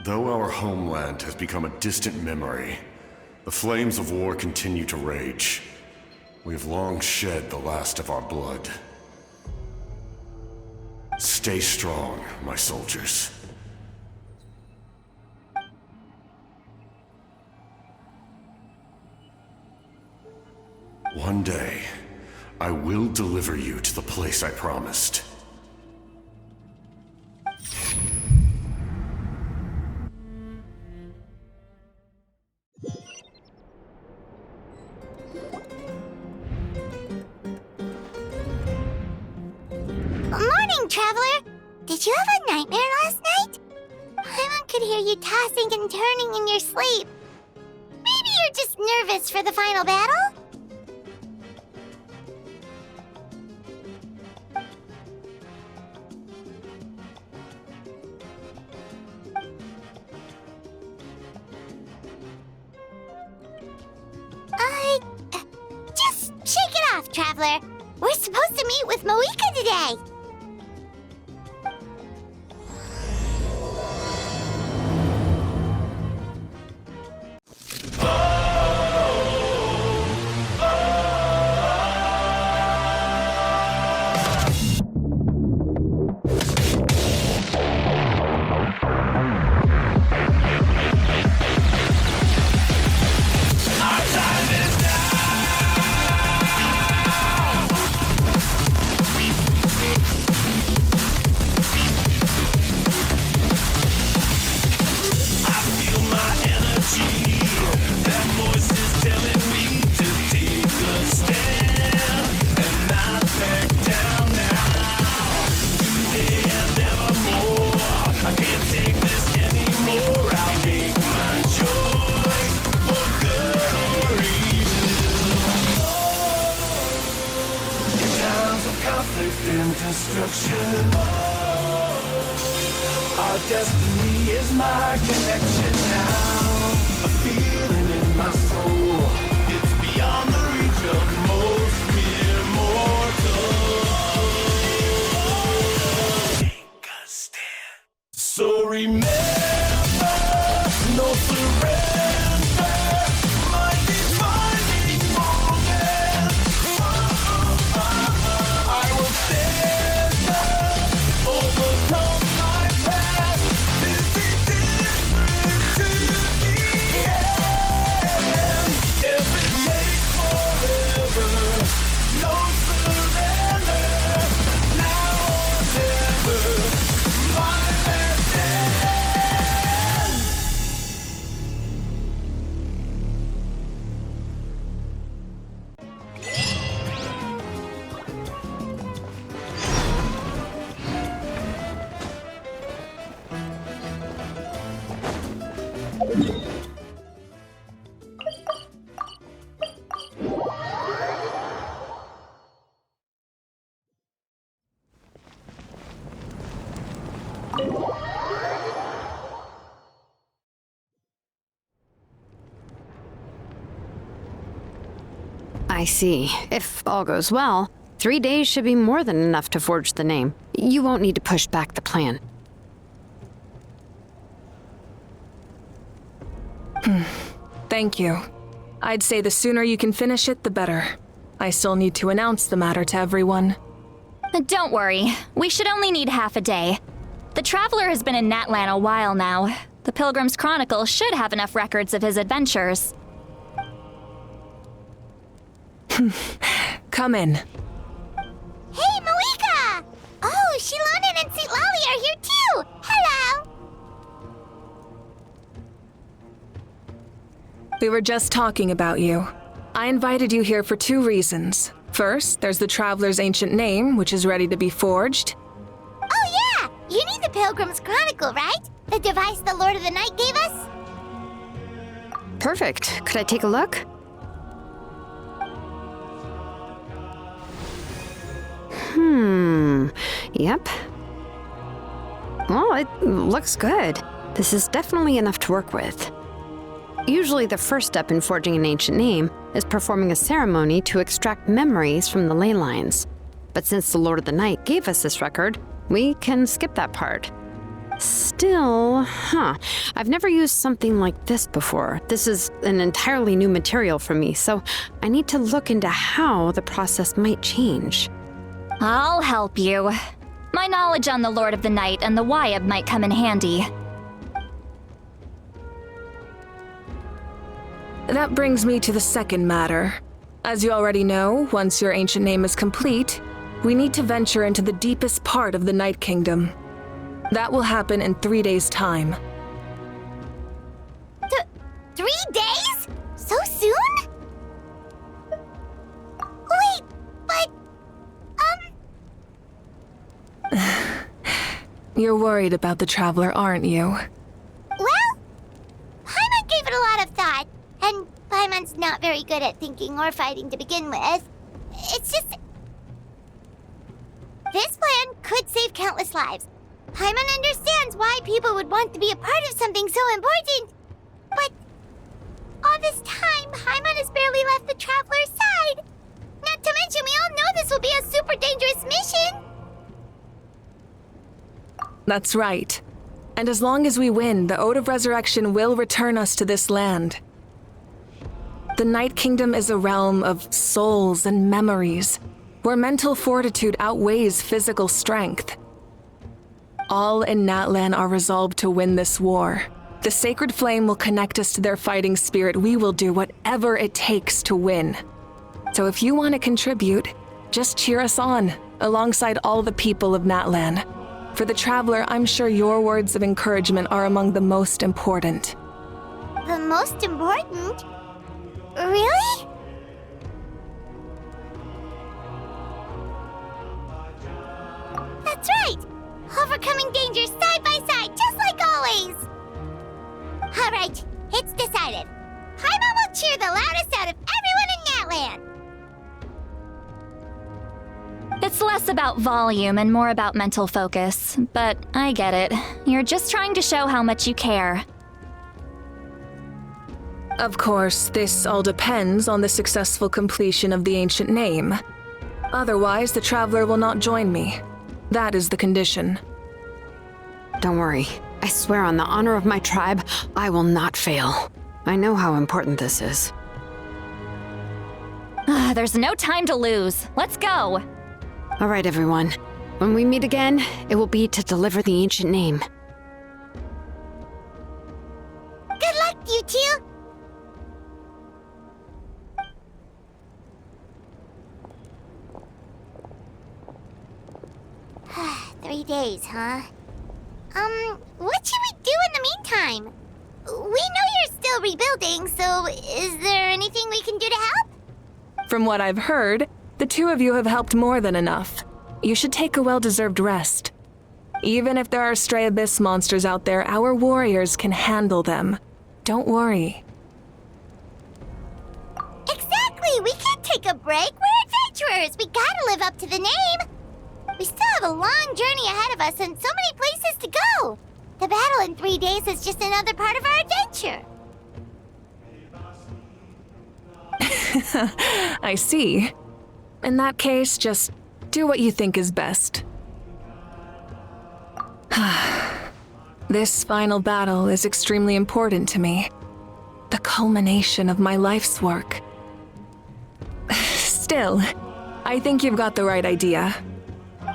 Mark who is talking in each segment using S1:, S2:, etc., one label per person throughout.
S1: Though our homeland has become a distant memory, the flames of war continue to rage. We have long shed the last of our blood. Stay strong, my soldiers. One day, I will deliver you to the place I promised.
S2: Morning, Traveler! Did you have a nightmare last night? Paimon could hear you tossing and turning in your sleep. Maybe you're just nervous for the final battle? Just shake it off, Traveler. We're supposed to meet with Moika today.
S3: Destruction. Our destiny is my connection now. A feeling in my soul. It's beyond the reach of most mere mortals. Take a stand. So remember, no surrender. My defining moment. I will stand up, overcome my past. This is different to the end. If it takes forever, no surrender. Now or never, my last stand.
S4: I see. If all goes well, 3 days should be more than enough to forge the name. You won't need to push back the plan.
S5: Thank you. I'd say the sooner you can finish it, the better. I still need to announce the matter to everyone.
S6: Don't worry. We should only need half a day. The Traveler has been in Natlan a while now. The Pilgrim's Chronicle should have enough records of his adventures.
S5: Come in.
S2: Hey, Moika! Oh, Shilonen and St. Lolly are here too! Hello!
S5: We were just talking about you. I invited you here for 2 reasons. First, there's the Traveler's ancient name, which is ready to be forged.
S2: Oh yeah! You need the Pilgrim's Chronicle, right? The device the Lord of the Night gave us?
S4: Perfect. Could I take a look? Yep. Well, it looks good. This is definitely enough to work with. Usually the first step in forging an ancient name is performing a ceremony to extract memories from the ley lines. But since the Lord of the Night gave us this record, we can skip that part. Still, I've never used something like this before. This is an entirely new material for me, so I need to look into how the process might change.
S6: I'll help you. My knowledge on the Lord of the Night and the Wyab might come in handy.
S5: That brings me to the second matter. As you already know, once your ancient name is complete, we need to venture into the deepest part of the Night Kingdom. That will happen in 3 days' time.
S2: 3 days? So soon? Wait, but...
S5: You're worried about the Traveler, aren't you?
S2: Well, Paimon gave it a lot of thought, and Paimon's not very good at thinking or fighting to begin with. It's just... This plan could save countless lives. Paimon understands why people would want to be a part of something so important. But all this time, Paimon has barely left the Traveler's side. Not to mention, we all know this will be a super dangerous mission.
S5: That's right. And as long as we win, the Ode of Resurrection will return us to this land. The Night Kingdom is a realm of souls and memories, where mental fortitude outweighs physical strength. All in Natlan are resolved to win this war. The sacred flame will connect us to their fighting spirit. We will do whatever it takes to win. So if you want to contribute, just cheer us on, alongside all the people of Natlan. For the Traveler, I'm sure your words of encouragement are among the most important.
S2: The most important? Really? That's right! Overcoming dangers side by side, just like always! Alright, it's decided. Paimon will cheer the loudest out of everyone in Natlan!
S6: It's less about volume and more about mental focus, but I get it. You're just trying to show how much you care.
S5: Of course, this all depends on the successful completion of the ancient name. Otherwise, the Traveler will not join me. That is the condition.
S4: Don't worry. I swear on the honor of my tribe, I will not fail. I know how important this is.
S6: There's no time to lose. Let's go!
S4: All right, everyone. When we meet again, it will be to deliver the ancient name.
S2: Good luck, you two! 3 days, huh? What should we do in the meantime? We know you're still rebuilding, so is there anything we can do to help?
S5: From what I've heard, the two of you have helped more than enough. You should take a well-deserved rest. Even if there are stray abyss monsters out there, our warriors can handle them. Don't worry.
S2: Exactly! We can't take a break! We're adventurers! We gotta live up to the name! We still have a long journey ahead of us and so many places to go! The battle in 3 days is just another part of our adventure!
S5: I see. In that case, just do what you think is best. This final battle is extremely important to me. The culmination of my life's work. Still, I think you've got the right idea.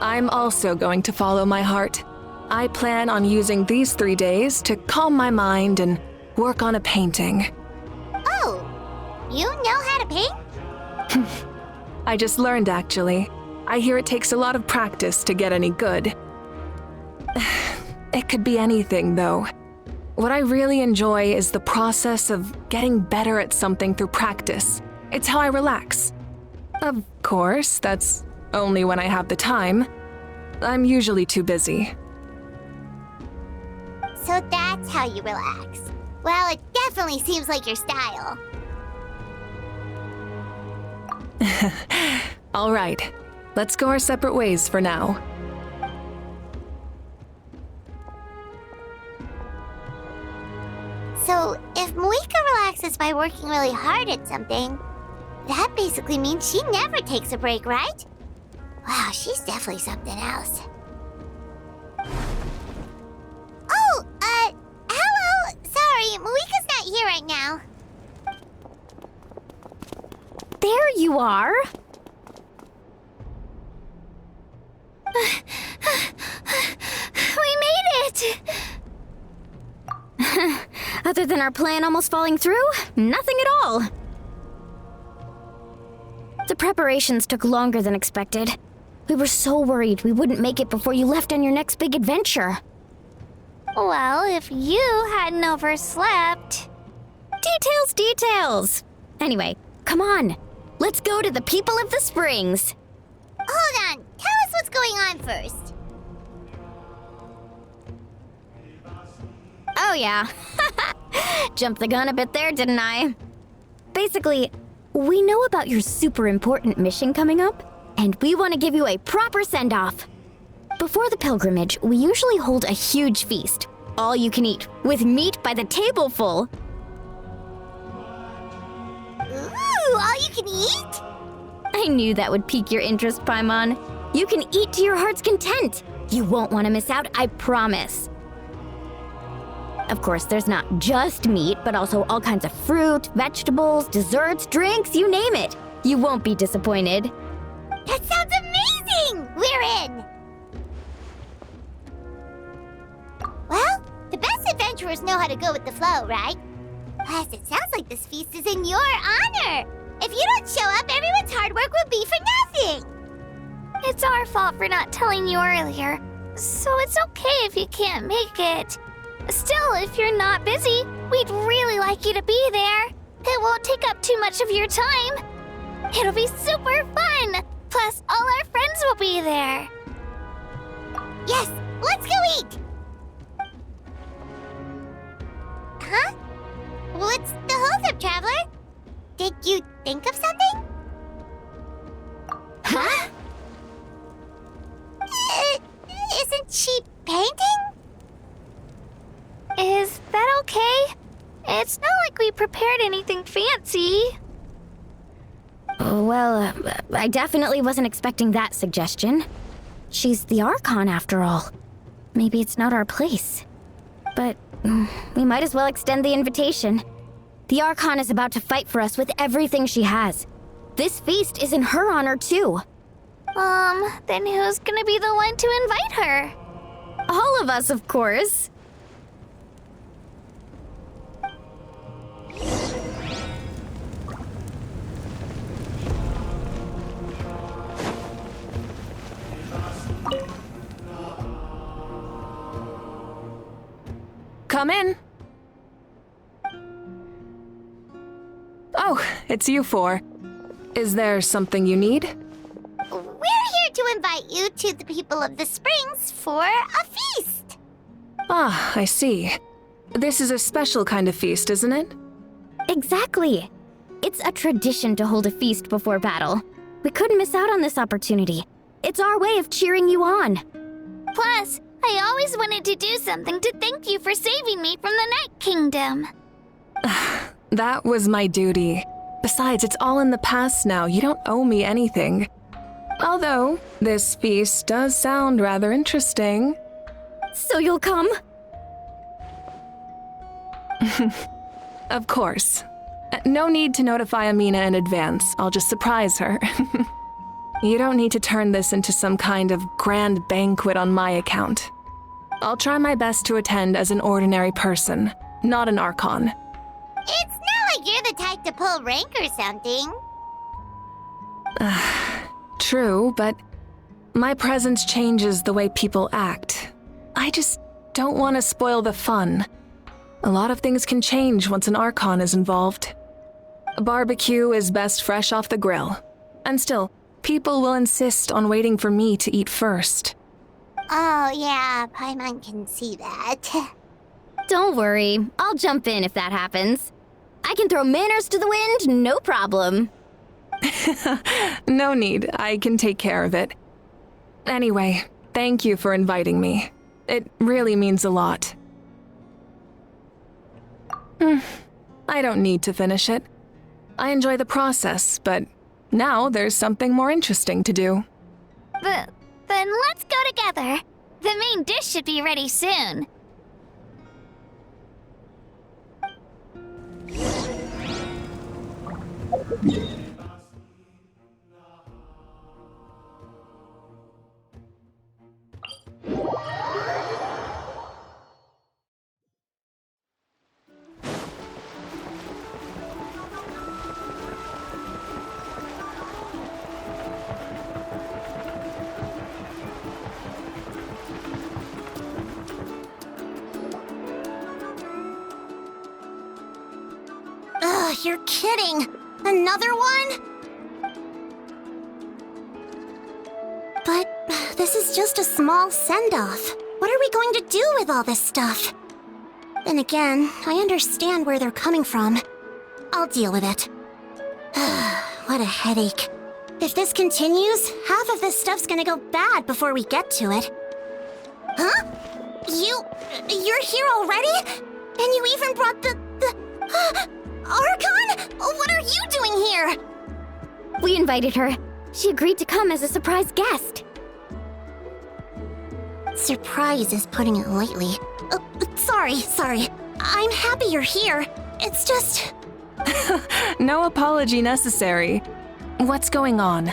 S5: I'm also going to follow my heart. I plan on using these 3 days to calm my mind and work on a painting.
S2: Oh, you know how to paint?
S5: I just learned, actually. I hear it takes a lot of practice to get any good. It could be anything, though. What I really enjoy is the process of getting better at something through practice. It's how I relax. Of course, that's only when I have the time. I'm usually too busy.
S2: So that's how you relax. Well, it definitely seems like your style.
S5: All right, let's go our separate ways for now.
S2: So, if Moika relaxes by working really hard at something, that basically means she never takes a break, right? Wow, she's definitely something else. now.
S7: There you are.
S2: We made it!
S7: Other than our plan almost falling through, nothing at all. The preparations took longer than expected. We were so worried we wouldn't make it before you left on your next big adventure.
S2: Well, if you hadn't overslept...
S7: Details! Anyway, come on. Let's go to the people of the springs.
S2: Hold on, tell us what's going on first.
S7: Oh yeah. Jumped the gun a bit there, didn't I? Basically, we know about your super important mission coming up, and we want to give you a proper send-off. Before the pilgrimage, we usually hold a huge feast, all you can eat, with meat by the tableful.
S2: Ooh, all you can eat?
S7: I knew that would pique your interest, Paimon. You can eat to your heart's content. You won't want to miss out, I promise. Of course, there's not just meat, but also all kinds of fruit, vegetables, desserts, drinks, you name it. You won't be disappointed.
S2: That sounds amazing! We're in! Well, the best adventurers know how to go with the flow, right? Plus, it sounds like this feast is in your honor. If you don't show up, everyone's hard work will be for nothing. It's our fault for not telling you earlier, so it's okay if you can't make it. Still, if you're not busy, we'd really like you to be there. It won't take up too much of your time. It'll be super fun. Plus, all our friends will be there. Yes, let's go eat. Huh? What's the holdup, Traveler? Did you think of something?
S7: Huh?
S2: Isn't she painting? Is that okay? It's not like we prepared anything fancy.
S7: Well, I definitely wasn't expecting that suggestion. She's the Archon, after all. Maybe it's not our place. But we might as well extend the invitation. The Archon is about to fight for us with everything she has. This feast is in her honor, too.
S2: Then who's gonna be the one to invite her?
S7: All of us, of course.
S5: Come in. Oh, it's you four. Is there something you need?
S2: We're here to invite you to the people of the Springs for a feast.
S5: Ah, I see. This is a special kind of feast, isn't it?
S7: Exactly. It's a tradition to hold a feast before battle. We couldn't miss out on this opportunity. It's our way of cheering you on.
S2: Plus, I always wanted to do something to thank you for saving me from the Night Kingdom.
S5: That was my duty. Besides, it's all in the past now. You don't owe me anything. Although, this feast does sound rather interesting.
S7: So you'll come?
S5: Of course. No need to notify Amina in advance. I'll just surprise her. You don't need to turn this into some kind of grand banquet on my account. I'll try my best to attend as an ordinary person, not an Archon.
S2: It's not like you're the type to pull rank or something.
S5: True, but my presence changes the way people act. I just don't want to spoil the fun. A lot of things can change once an Archon is involved. A barbecue is best fresh off the grill. And still, people will insist on waiting for me to eat first.
S2: Oh yeah, Paimon can see that.
S7: Don't worry. I'll jump in if that happens. I can throw manners to the wind, no problem.
S5: No need, I can take care of it. Anyway, thank you for inviting me. It really means a lot. I don't need to finish it. I enjoy the process, but now there's something more interesting to do.
S2: Then let's go together. The main dish should be ready soon. You're kidding. Another one? But this is just a small send-off. What are we going to do with all this stuff? Then again, I understand where they're coming from. I'll deal with it. What a headache. If this continues, half of this stuff's gonna go bad before we get to it. Huh? You're here already? And you even brought the Archon? What are you doing here?
S7: We invited her. She agreed to come as a surprise guest.
S2: Surprise is putting it lightly. Sorry. I'm happy you're here. It's just...
S5: No apology necessary. What's going on?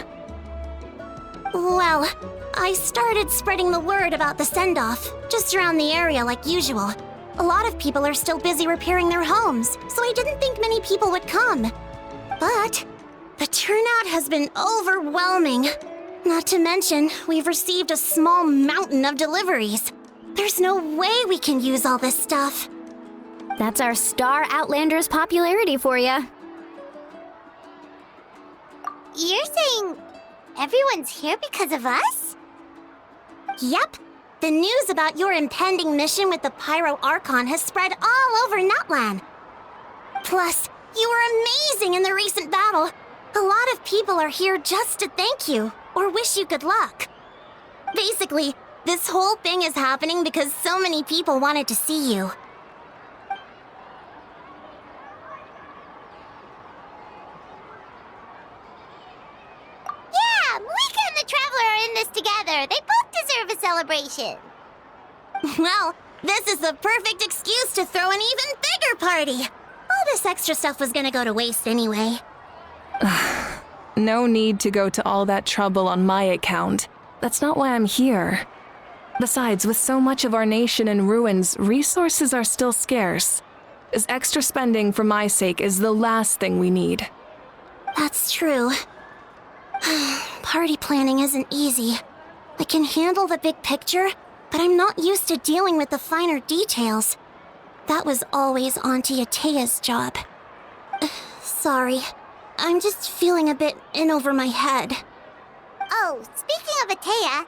S2: Well, I started spreading the word about the send-off, just around the area like usual. A lot of people are still busy repairing their homes, so I didn't think many people would come. But the turnout has been overwhelming. Not to mention, we've received a small mountain of deliveries. There's no way we can use all this stuff.
S7: That's our Star Outlander's popularity for you.
S2: You're saying everyone's here because of us? Yep. The news about your impending mission with the Pyro Archon has spread all over Nutland. Plus, you were amazing in the recent battle. A lot of people are here just to thank you, or wish you good luck. Basically, this whole thing is happening because so many people wanted to see you. Yeah, Mika and the Traveler are in this together. They both deserve a celebration. Well, this is the perfect excuse to throw an even bigger party. All this extra stuff was gonna go to waste anyway.
S5: No need to go to all that trouble on my account. That's not why I'm here. Besides, with so much of our nation in ruins, resources are still scarce. This extra spending for my sake is the last thing we need.
S2: That's true. Party planning isn't easy. I can handle the big picture, but I'm not used to dealing with the finer details. That was always Auntie Atea's job. Sorry. I'm just feeling a bit in over my head. Oh, speaking of Atea,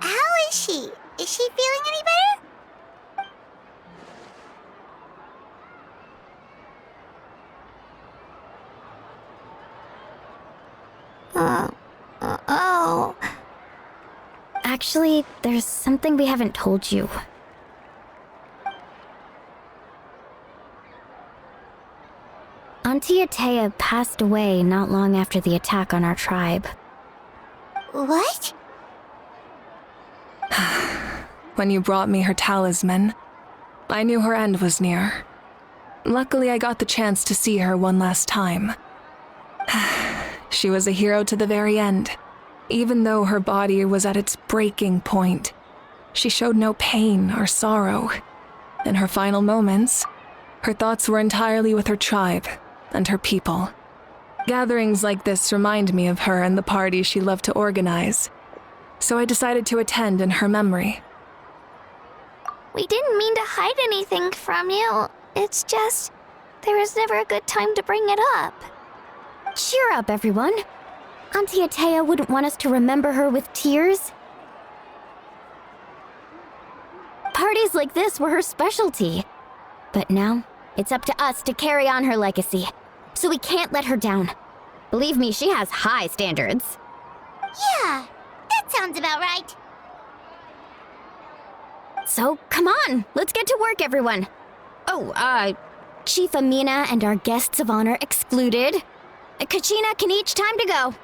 S2: how is she? Is she feeling any better? Oh.
S7: Actually, there's something we haven't told you. Auntie Atea passed away not long after the attack on our tribe.
S2: What?
S5: When you brought me her talisman, I knew her end was near. Luckily, I got the chance to see her one last time. She was a hero to the very end. Even though her body was at its breaking point, she showed no pain or sorrow. In her final moments, her thoughts were entirely with her tribe and her people. Gatherings like this remind me of her and the parties she loved to organize, so I decided to attend in her memory.
S2: We didn't mean to hide anything from you. It's just, there was never a good time to bring it up.
S7: Cheer up, everyone. Auntie Atea wouldn't want us to remember her with tears. Parties like this were her specialty. But now, it's up to us to carry on her legacy. So we can't let her down. Believe me, she has high standards.
S2: Yeah, that sounds about right.
S7: So, come on, let's get to work, everyone. Oh, Chief Amina and our guests of honor excluded. Kachina can each time to go.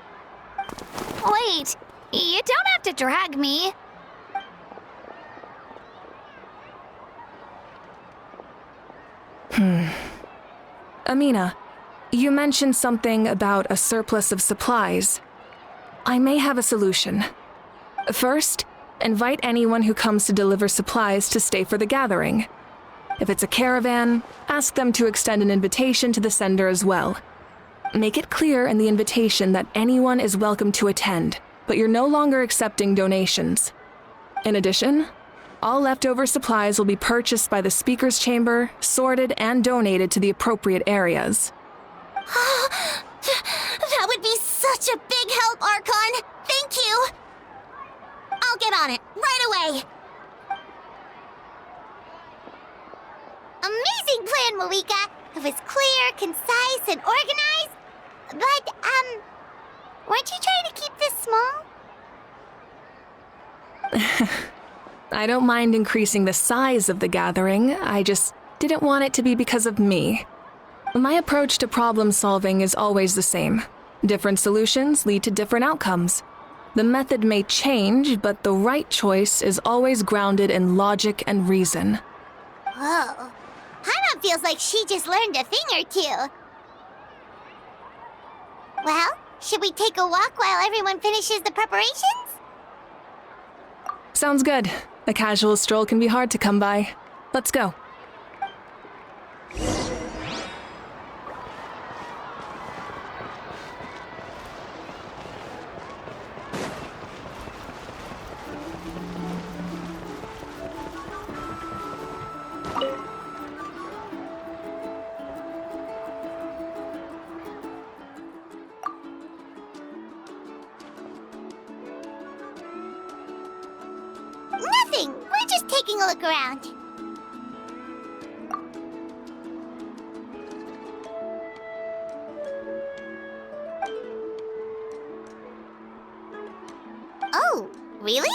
S2: Wait, you don't have to drag me.
S5: Amina, you mentioned something about a surplus of supplies. I may have a solution. First, invite anyone who comes to deliver supplies to stay for the gathering. If it's a caravan, ask them to extend an invitation to the sender as well. Make it clear in the invitation that anyone is welcome to attend, but you're no longer accepting donations. In addition, all leftover supplies will be purchased by the speaker's chamber, sorted, and donated to the appropriate areas.
S2: That would be such a big help, Archon! Thank you! I'll get on it, right away! Amazing plan, Malika! It was clear, concise, and organized. But, weren't you trying to keep this small?
S5: I don't mind increasing the size of the gathering, I just didn't want it to be because of me. My approach to problem solving is always the same. Different solutions lead to different outcomes. The method may change, but the right choice is always grounded in logic and reason.
S2: Whoa. Paimon feels like she just learned a thing or two. Well, should we take a walk while everyone finishes the preparations?
S5: Sounds good. A casual stroll can be hard to come by. Let's go.
S2: Nothing. We're just taking a look around. Oh, really?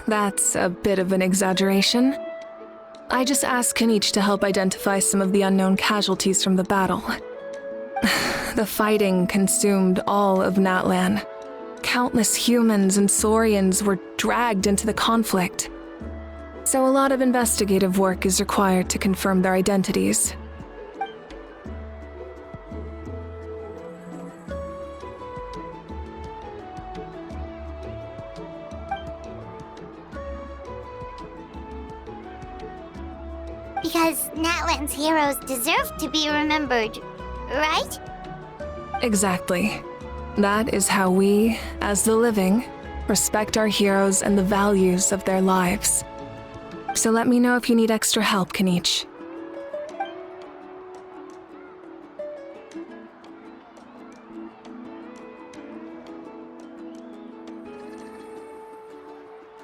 S5: That's a bit of an exaggeration. I just asked Kanich to help identify some of the unknown casualties from the battle. The fighting consumed all of Natlan. Countless humans and Saurians were dragged into the conflict. So a lot of investigative work is required to confirm their identities.
S2: Because Natlan's heroes deserve to be remembered, right?
S5: Exactly. That is how we, as the living, respect our heroes and the values of their lives. So let me know if you need extra help, Kanich.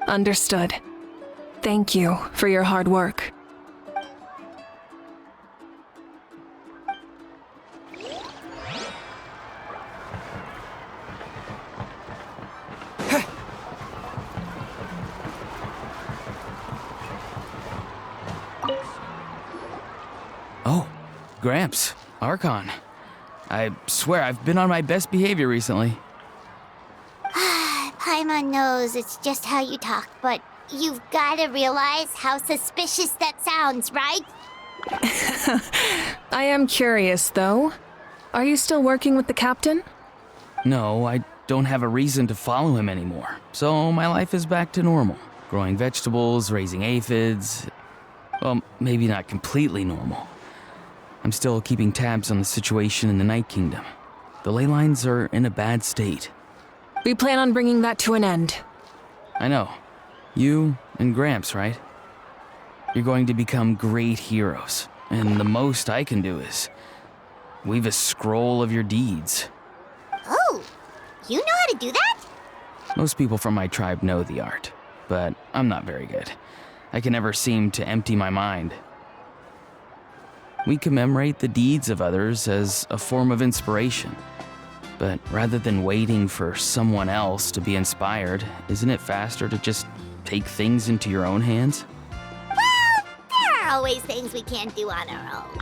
S5: Understood. Thank you for your hard work.
S8: Oh, Gramps, Archon. I swear I've been on my best behavior recently.
S2: Paimon knows it's just how you talk, but you've gotta realize how suspicious that sounds, right?
S5: I am curious, though. Are you still working with the captain?
S8: No, I don't have a reason to follow him anymore, so my life is back to normal. Growing vegetables, raising aphids. Well, maybe not completely normal. I'm still keeping tabs on the situation in the Night Kingdom. The ley lines are in a bad state.
S5: We plan on bringing that to an end.
S8: I know. You and Gramps, right? You're going to become great heroes, and the most I can do is weave a scroll of your deeds.
S2: Oh, you know how to do that?
S8: Most people from my tribe know the art, but I'm not very good. I can never seem to empty my mind. We commemorate the deeds of others as a form of inspiration. But rather than waiting for someone else to be inspired, isn't it faster to just take things into your own hands?
S2: Well, there are always things we can't do on our own.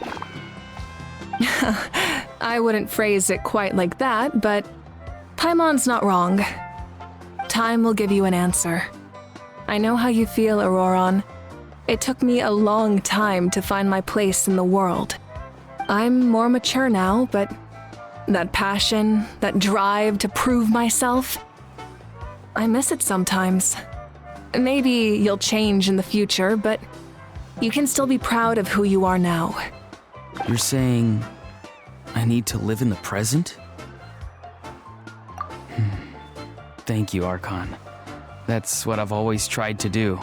S5: I wouldn't phrase it quite like that, but Paimon's not wrong. Time will give you an answer. I know how you feel, Auroron. It took me a long time to find my place in the world. I'm more mature now, but that passion, that drive to prove myself, I miss it sometimes. Maybe you'll change in the future, but you can still be proud of who you are now.
S8: You're saying I need to live in the present? Thank you, Archon. That's what I've always tried to do.